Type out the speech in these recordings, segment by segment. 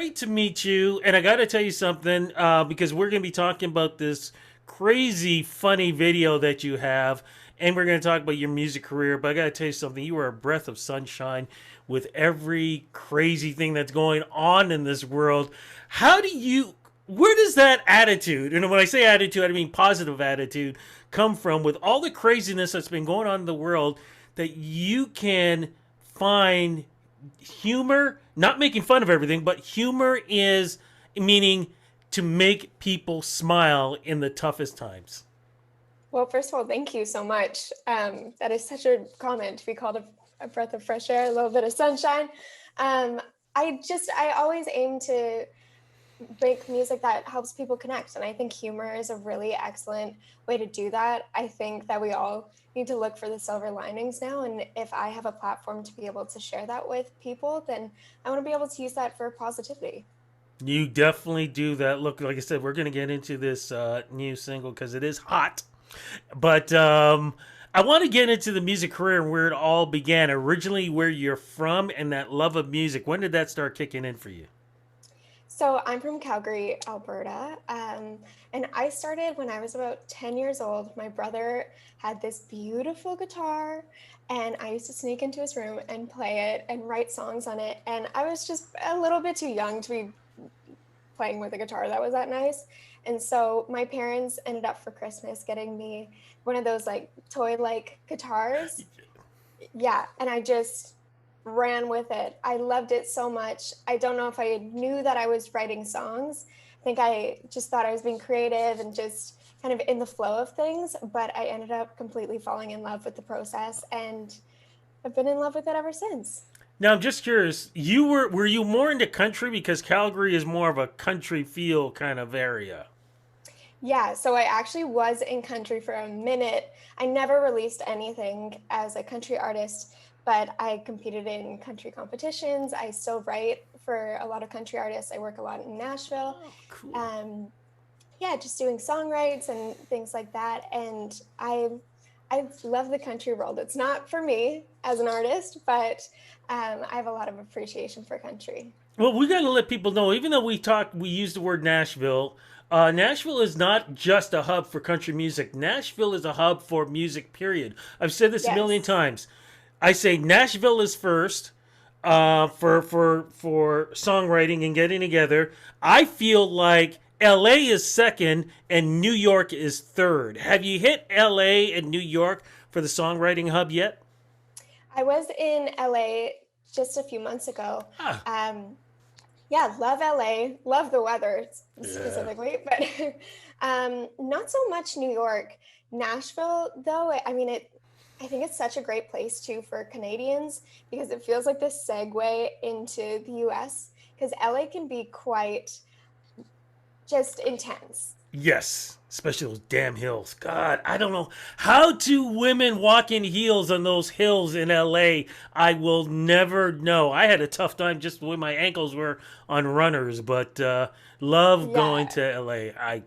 great to meet you. And I got to tell you something because we're going to be talking about this crazy, funny video that you have. And we're going to talk about your music career. But I got to tell you something. You are a breath of sunshine with every crazy thing that's going on in this world. How do you, where does that attitude, and when I say attitude, I mean positive attitude, come from with all the craziness that's been going on in the world that you can find humor, not making fun of everything, but humor is meaning to make people smile in the toughest times. Well, first of all, thank you so much. That is such a comment to be called a breath of fresh air, a little bit of sunshine. Um, I always aim to make music that helps people connect. And I think humor is a really excellent way to do that. I think that we all need to look for the silver linings now. And if I have a platform to be able to share that with people, then I want to be able to use that for positivity. You definitely do that. Look, like I said, we're going to get into this new single because it is hot. But I want to get into the music career and where it all began. Originally, where you're from and that love of music. When did that start kicking in for you? So I'm from Calgary, Alberta, and I started when I was about 10 years old. My brother had this beautiful guitar, and I used to sneak into his room and play it and write songs on it. And I was just a little bit too young to be playing with a guitar that was that nice. And so my parents ended up for Christmas getting me one of those like toy like guitars. Yeah, and I just ran with it. I loved it so much. I don't know if I knew that I was writing songs. I think I just thought I was being creative and just kind of in the flow of things, but I ended up completely falling in love with the process and I've been in love with it ever since. Now I'm just curious. Were you more into country because Calgary is more of a country feel kind of area? Yeah, so I actually was in country for a minute. I never released anything as a country artist, but I competed in country competitions. I still write for a lot of country artists. I work a lot in Nashville. Oh, cool. Um, yeah, just doing songwrites and things like that. And I love the country world. It's not for me as an artist, but I have a lot of appreciation for country. Well, we got to let people know. Even though we use the word Nashville. Nashville is not just a hub for country music. Nashville is a hub for music. Period. I've said this a million Yes. times. I say Nashville is first for songwriting and getting together. I feel like L.A. is second and New York is third. Have you hit L.A. and New York for the songwriting hub yet? I was in LA just a few months ago. Ah, Um, yeah, love LA, love the weather yeah. specifically, but not so much New York. Nashville, though, I mean, I think it's such a great place too for Canadians because it feels like this segue into the US because LA can be quite just intense. Yes, especially those damn hills. God, I don't know how do women walk in heels on those hills in LA. I will never know. I had a tough time just the way my ankles were on runners, but love going Yeah, to LA. I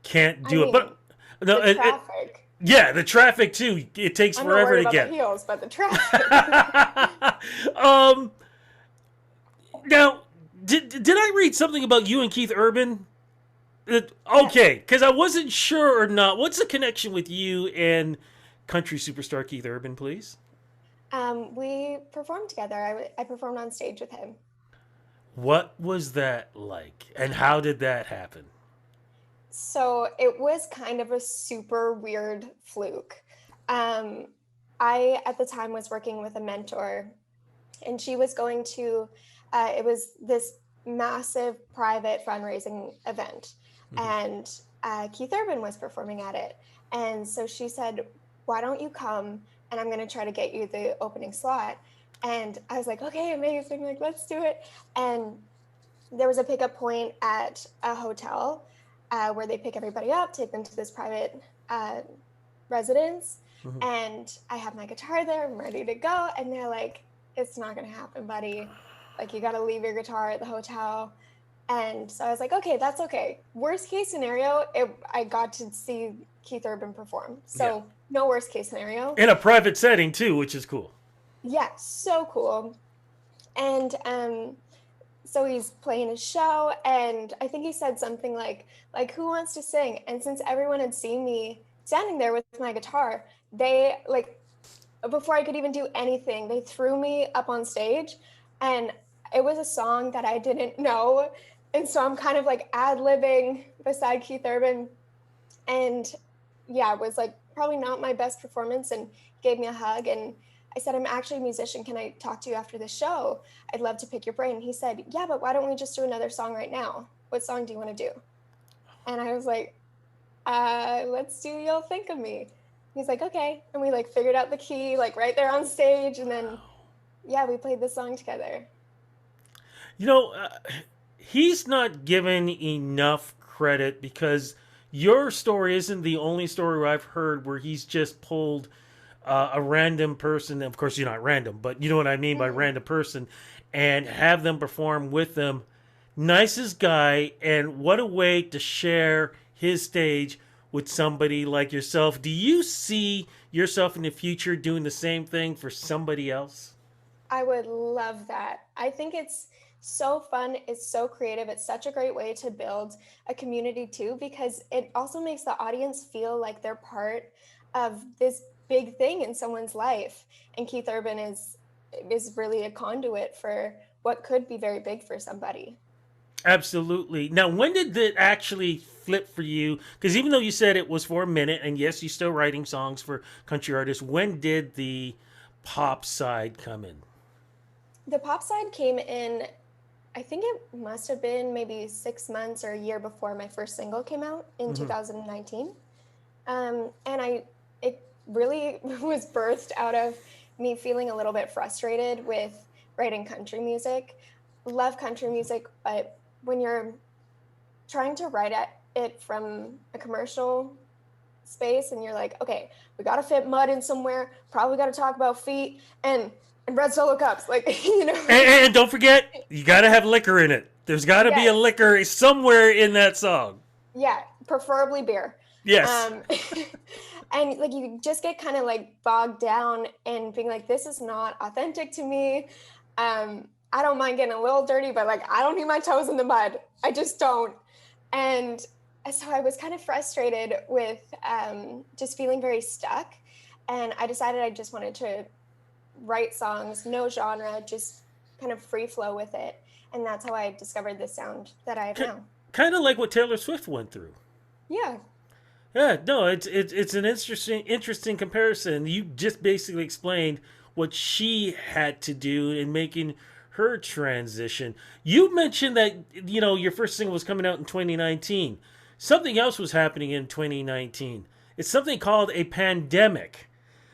can't I do it, mean, but no, the traffic. yeah, the traffic too. It takes I'm not forever worried to about the get. heels, but the traffic. um, now, did I read something about you and Keith Urban? Yes. Okay, because I wasn't sure or not. What's the connection with you and country superstar Keith Urban, please? We performed together. I performed on stage with him. What was that like, and how did that happen? So it was kind of a super weird fluke. Um, I, at the time, was working with a mentor, and she was going to, it was this massive private fundraising event, Mhm. and Keith Urban was performing at it. And so she said, why don't you come and I'm going to try to get you the opening slot. And I was like, okay, amazing. Like, let's do it. And there was a pickup point at a hotel where they pick everybody up, take them to this private uh, residence. Mhm. And I have my guitar there, I'm ready to go. And they're like, it's not going to happen, buddy. Like, you got to leave your guitar at the hotel. And so I was like, okay, that's okay. Worst case scenario, I got to see Keith Urban perform. Yeah, So, no worst case scenario. in a private setting too, which is cool. Yeah, so cool. And so he's playing his show, and I think he said something like who wants to sing? And since everyone had seen me standing there with my guitar, they like before I could even do anything, they threw me up on stage, and it was a song that I didn't know, and so I'm kind of like ad-libbing beside Keith Urban, and yeah, it was like probably not my best performance, and gave me a hug, and I said, "I'm actually a musician. Can I talk to you after the show? I'd love to pick your brain." And he said, "Yeah, but why don't we just do another song right now? What song do you want to do?" And I was like, let's do You'll Think of Me." He's like, "Okay." And we like figured out the key, like right there on stage. And then, yeah, we played the song together. You know, he's not given enough credit because your story isn't the only story I've heard where he's just pulled a random person. Of course, you're not random, but you know what I mean by Mm. random person, and have them perform with them. Nicest guy, and what a way to share his stage with somebody like yourself. Do you see yourself in the future doing the same thing for somebody else? I would love that. I think it's so fun. It's so creative. It's such a great way to build a community too, because it also makes the audience feel like they're part of this big thing in someone's life. And Keith Urban is really a conduit for what could be very big for somebody. Absolutely. Now, when did it actually flip for you? Because even though you said it was for a minute, and yes, you're still writing songs for country artists, when did the pop side come in? The pop side came in, I think it must have been maybe 6 months or a year before my first single came out in Hmm. 2019. And it really was birthed out of me feeling a little bit frustrated with writing country music. Love country music, but when you're trying to write it from a commercial space and you're like, okay, we got to fit mud in somewhere, probably got to talk about feet and red solo cups, like And don't forget, you got to have liquor in it. There's got to be a yes, liquor somewhere in that song. yeah, preferably beer. Yes. Um, and like you just get kind of like bogged down and being like, this is not authentic to me. I don't mind getting a little dirty, but like I don't need my toes in the mud. I just don't. And so I was kind of frustrated with just feeling very stuck. And I decided I just wanted to write songs, no genre, just kind of free flow with it. And that's how I discovered the sound that I have now. Kind of like what Taylor Swift went through. Yeah. Yeah, no, it's an interesting comparison. You just basically explained what she had to do in making her transition. You mentioned that your first single was coming out in 2019. Something else was happening in 2019. It's something called a pandemic.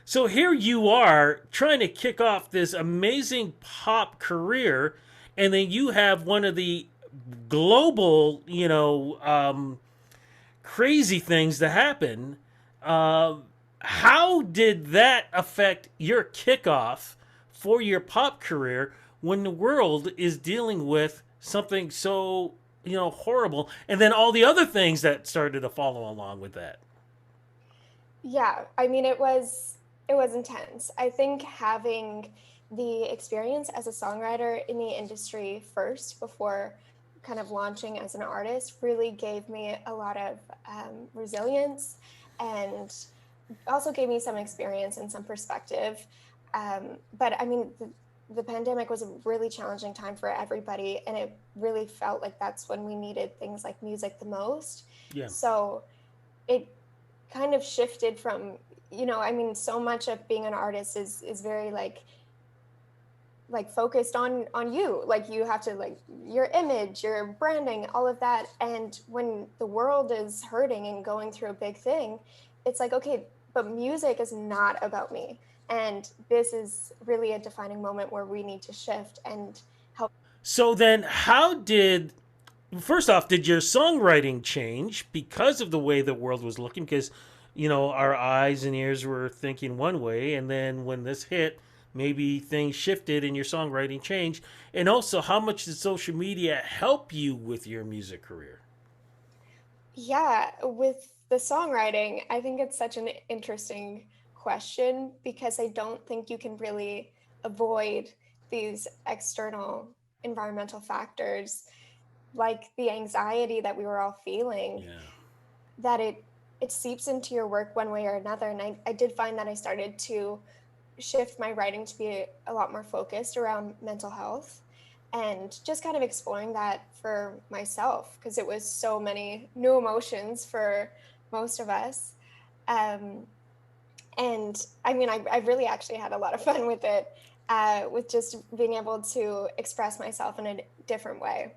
So here you are trying to kick off this amazing pop career, and then you have one of the global, crazy things to happen. Uh, how did that affect your kickoff for your pop career when the world is dealing with something so horrible, and then all the other things that started to follow along with that? Yeah, I mean it was intense. I think having the experience as a songwriter in the industry first before kind of launching as an artist really gave me a lot of resilience, and also gave me some experience and some perspective. But I mean, the pandemic was a really challenging time for everybody, and it really felt like that's when we needed things like music the most. Yeah. So it kind of shifted from, I mean, so much of being an artist is very like focused on you, like you have to like your image, your branding, all of that. And when the world is hurting and going through a big thing, it's like, okay, but music is not about me, and this is really a defining moment where we need to shift and help. So then, how did first off, did your songwriting change because of the way the world was looking? Because, our eyes and ears were thinking one way, and then when this hit, maybe things shifted and your songwriting changed. And also, how much did social media help you with your music career? Yeah, with the songwriting, I think it's such an interesting question because I don't think you can really avoid these external environmental factors, like the anxiety that we were all feeling, Yeah. that it seeps into your work one way or another. And I did find that I started to shift my writing to be a lot more focused around mental health and just kind of exploring that for myself because it was so many new emotions for most of us. Um, and I mean, I really actually had a lot of fun with just being able to express myself in a different way.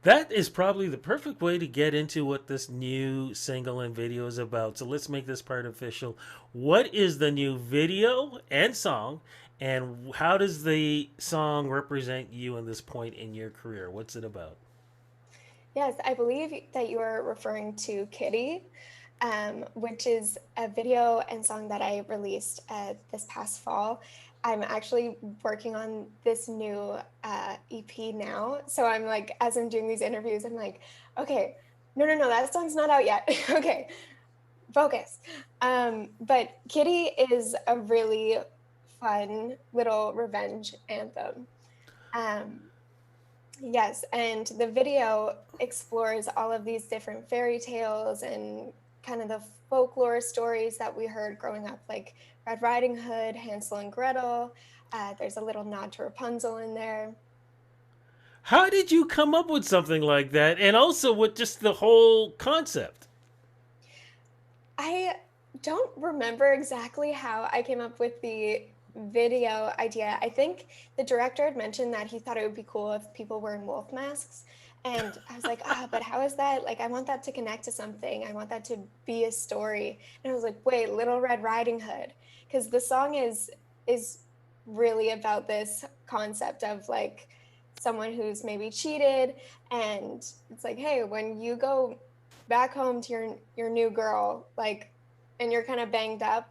That is probably the perfect way to get into what this new single and video is about. So let's make this part official. What is the new video and song, and how does the song represent you in this point in your career? What's it about? Yes, I believe that you are referring to Kitty, which is a video and song that I released this past fall. I'm actually working on this new EP now. So I'm like, as I'm doing these interviews, I'm like, okay, no, no, no, that song's not out yet. Okay, focus. But Kitty is a really fun little revenge anthem. Um, Yes, and the video explores all of these different fairy tales and kind of the folklore stories that we heard growing up, like Red Riding Hood, Hansel and Gretel. There's a little nod to Rapunzel in there. How did you come up with something like that, and also with just the whole concept? I don't remember exactly how I came up with the video idea. I think the director had mentioned that he thought it would be cool if people were in wolf masks. And I was like, but how is that? Like, I want that to connect to something. I want that to be a story. And I was like, wait, Little Red Riding Hood. Because the song is really about this concept of like someone who's maybe cheated. And it's like, hey, when you go back home to your new girl, like, and you're kind of banged up,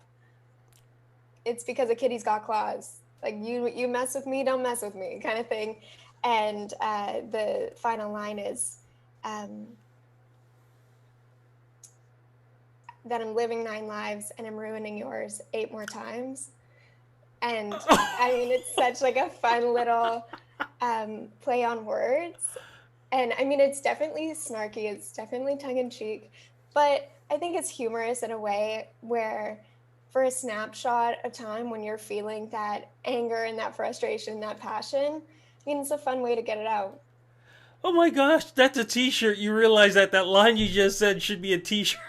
it's because a kitty's got claws. Like you mess with me, don't mess with me, kind of thing. And the final line is um, that I'm living 9 lives and I'm ruining yours 8 more times. And I mean, it's such like a fun little play on words. And I mean, it's definitely snarky, it's definitely tongue in cheek, but I think it's humorous in a way where, for a snapshot of time when you're feeling that anger and that frustration, that passion, I mean, it's a fun way to get it out. Oh my gosh, that's a T-shirt. You realize that that line you just said should be a T-shirt.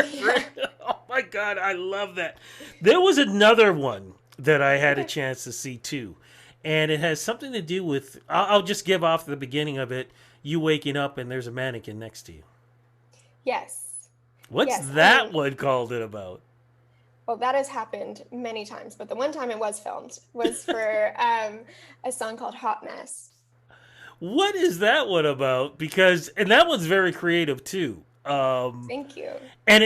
Yeah. Oh my god, I love that. There was another one that I had a Okay. chance to see too, and it has something to do with. I'll just give off the beginning of it. You waking up and there's a mannequin next to you. Yes. What's Yes. I that mean, one called it about? well, that has happened many times, but the one time it was filmed was for a song called Hot Mess. What is that one about? Because and that one's very creative too. Thank you. And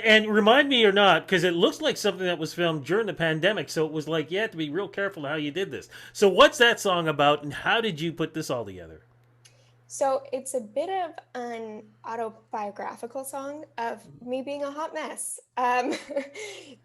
and remind me or not, because it looks like something that was filmed during the pandemic. So it was like you had to be real careful how you did this. So what's that song about, and how did you put this all together? So it's a bit of an autobiographical song of me being a hot mess.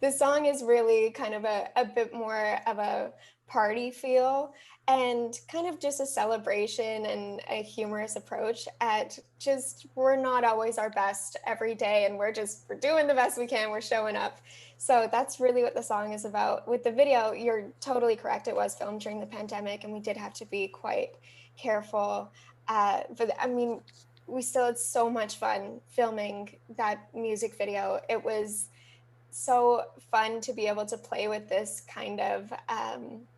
The song is really kind of a bit more of a party feel and kind of just a celebration and a humorous approach at just we're not always our best every day and we're doing the best we can, we're showing up. So that's really what the song is about. With the video, you're totally correct. It was filmed during the pandemic and we did have to be quite careful, but I mean, we still had so much fun filming that music video. It was so fun to be able to play with this kind of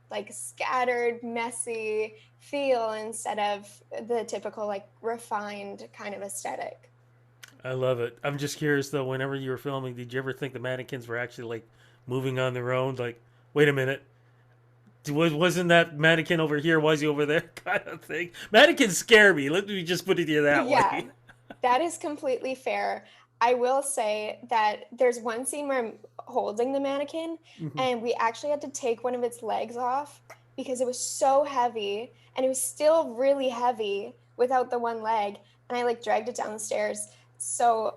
like scattered, messy feel instead of the typical like refined kind of aesthetic. I love it. I'm just curious though. Whenever you were filming, did you ever think the mannequins were actually like moving on their own? Like, wait a minute, wasn't that mannequin over here? Why is he over there? Kind of thing. Mannequins scare me. Let me just put it here that Yeah, way. that is completely fair. I will say that there's one scene where I'm holding the mannequin and we actually had to take one of its legs off because it was so heavy and it was still really heavy without the one leg and I like dragged it down the stairs. So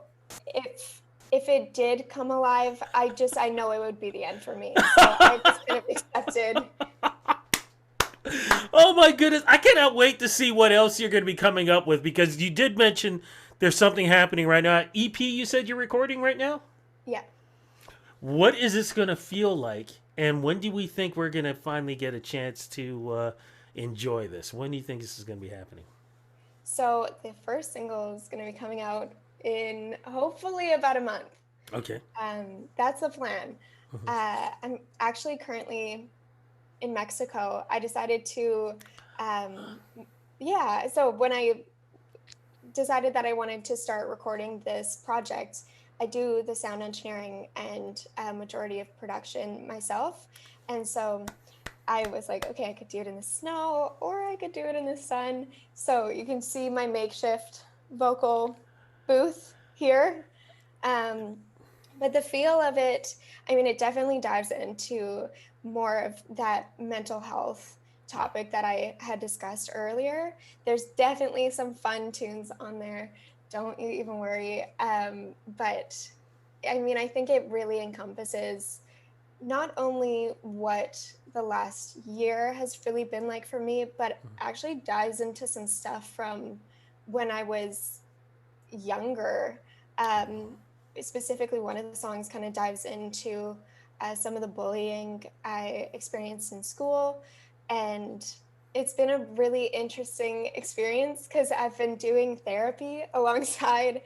if it did come alive, I know it would be the end for me. So I just kind of accepted. Oh my goodness. I cannot wait to see what else you're going to be coming up with because you did mention there's something happening right now. EP, you said you're recording right now? Yeah. What is this going to feel like? And when do we think we're going to finally get a chance to enjoy this? When do you think this is going to be happening? So the first single is going to be coming out in hopefully about a month. Okay. That's the plan. I'm actually currently in Mexico. I decided to, um, yeah. So when I decided that I wanted to start recording this project, I do the sound engineering and a majority of production myself. And so I was like, okay, I could do it in the snow or I could do it in the sun. So you can see my makeshift vocal booth here. Um, but the feel of it, I mean, it definitely dives into more of that mental health topic that I had discussed earlier. There's definitely some fun tunes on there. Don't you even worry. But I mean, I think it really encompasses not only what the last year has really been like for me, but actually dives into some stuff from when I was younger. Um, Specifically, one of the songs kind of dives into some of the bullying I experienced in school. And it's been a really interesting experience because I've been doing therapy alongside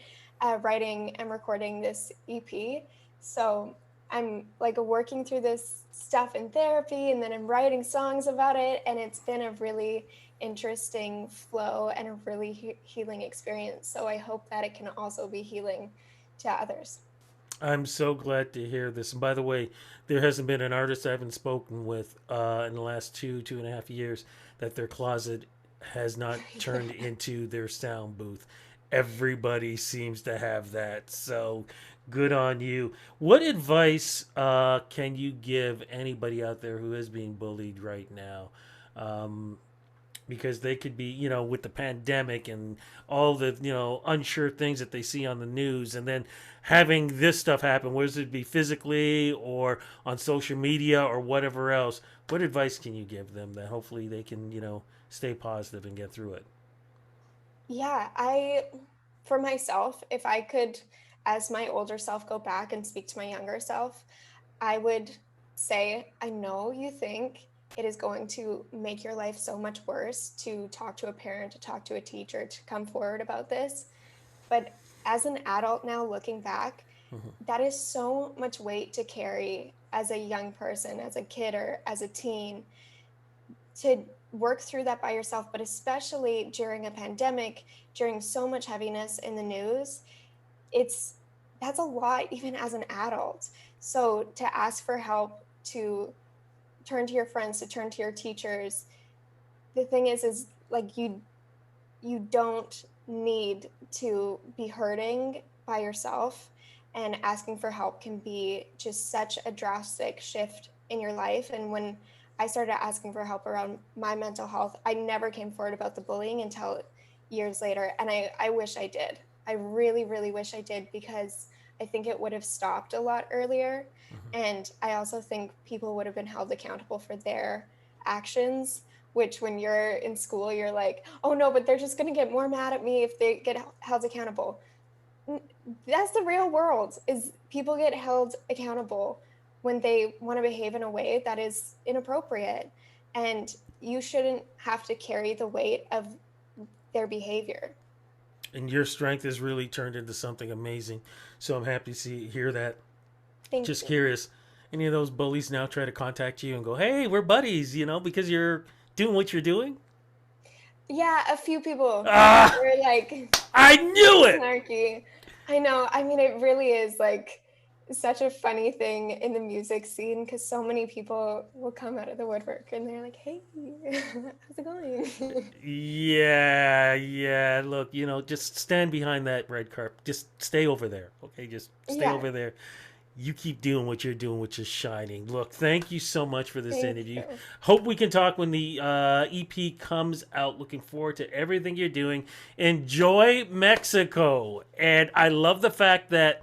writing and recording this EP. So I'm like working through this stuff in therapy and then I'm writing songs about it. And it's been a really interesting flow and a really healing experience. So I hope that it can also be healing to others. I'm so glad to hear this. And by the way, there hasn't been an artist I haven't spoken with in the last 2.5 years that their closet has not turned Yeah. into their sound booth. Everybody seems to have that. So good on you. What advice can you give anybody out there who is being bullied right now? Um, because they could be, with the pandemic and all the, unsure things that they see on the news, and then having this stuff happen, whether it be physically or on social media or whatever else. What advice can you give them that hopefully they can, stay positive and get through it? Yeah, for myself, if I could, as my older self, go back and speak to my younger self, I would say, I know you think it is going to make your life so much worse to talk to a parent, to talk to a teacher, to come forward about this. But as an adult now looking back, that is so much weight to carry as a young person, as a kid, or as a teen, to work through that by yourself, but especially during a pandemic, during so much heaviness in the news, it's that's a lot even as an adult. So to ask for help, to turn to your friends, to turn to your teachers, the thing is like you don't need to be hurting by yourself, and asking for help can be just such a drastic shift in your life. And when I started asking for help around my mental health, I never came forward about the bullying until years later, and I wish I did. I really really wish I did, because I think it would have stopped a lot earlier, and I also think people would have been held accountable for their actions, which when you're in school, you're like, oh no, but they're just going to get more mad at me if they get held accountable. That's the real world, is people get held accountable when they want to behave in a way that is inappropriate. And you shouldn't have to carry the weight of their behavior. And your strength has really turned into something amazing. So I'm happy to hear that. Thank Just you. curious, any of those bullies now try to contact you and go, "Hey, we're buddies," because you're doing what you're doing? Yeah, a few people Ah, were like, I knew it. snarky. I know. I mean, it really is like such a funny thing in the music scene, because so many people will come out of the woodwork and they're like, "Hey, how's it going?" Yeah, yeah. Look, just stand behind that red carpet. Just stay over there, okay? Just stay Yeah, over there. You keep doing what you're doing, which is shining. Look, thank you so much for this thank interview. you. Hope we can talk when the EP comes out. Looking forward to everything you're doing. Enjoy Mexico. And I love the fact that,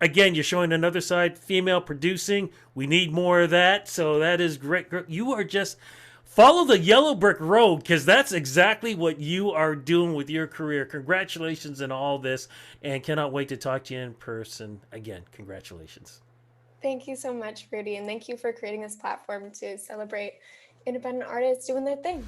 again, you're showing another side, female producing. We need more of that. So that is great. You are just follow the yellow brick road, because that's exactly what you are doing with your career. Congratulations on all this, and cannot wait to talk to you in person again. Congratulations. Thank you so much, Rudy, and thank you for creating this platform to celebrate independent artists doing their thing.